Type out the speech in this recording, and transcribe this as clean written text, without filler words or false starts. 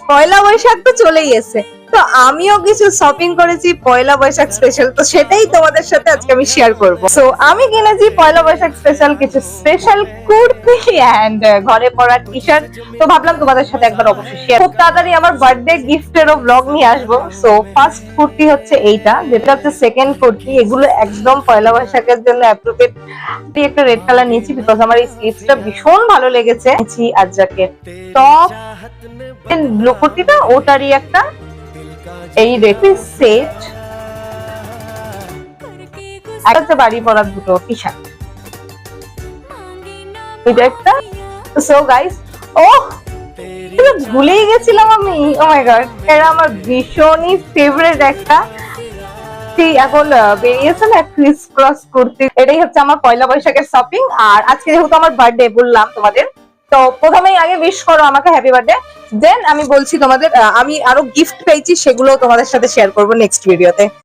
পয়লা বৈশাখ তো চলেই এসেছে, তো আমিও কিছু শপিং করেছি পয়লা বৈশাখ স্পেশাল, তো সেটাই তোমাদের সাথে আজকে আমি শেয়ার করব। সো আমি কিনেছি পয়লা বৈশাখ স্পেশাল কিছু স্পেশাল কুর্তি এন্ড ঘরে পরার টি শার্ট। তো ভাবলাম তোমাদের সাথে একবার অবশ্যই শেয়ার। খুব তাড়াতাড়ি আমার বার্থডে গিফটেরও ব্লগ নিয়ে আসবো। সো ফার্স্ট কুর্তি হচ্ছে এইটা, যেটা হচ্ছে সেকেন্ড কুর্তি। এগুলো একদম পয়লা বৈশাখের জন্য অ্যাপ্রোপ্রিয়েট। একটা রেড কালার নিয়েছি বিকজ আমার এই স্লিভসটা ভীষণ ভালো লেগেছে। আর জ্যাকেট, টপ, ব্লু কুর্তিটা ওটারই একটা এই রেখে সেট, একটা বাড়ি পরার দুটো টি শার্ট, এটা একটা। সো গাইস, ও ভুলেই গেছিলাম আমি, ও মাই গড, এটা আমার ভীষণই ফেভারিট একটা এখন বেরিয়েছে না ক্রিস ক্রস কুর্তি। এটাই হচ্ছে আমার পয়লা বৈশাখের শপিং। আর আজকে যেহেতু আমার বার্থডে বললাম তোমাদের, তো প্রথমেই আগে উইশ করো আমাকে হ্যাপি বার্থডে। দেন আমি বলছি তোমাদের আমি আরো গিফট পেয়েছি, সেগুলো তোমাদের সাথে শেয়ার করবো নেক্সট ভিডিওতে।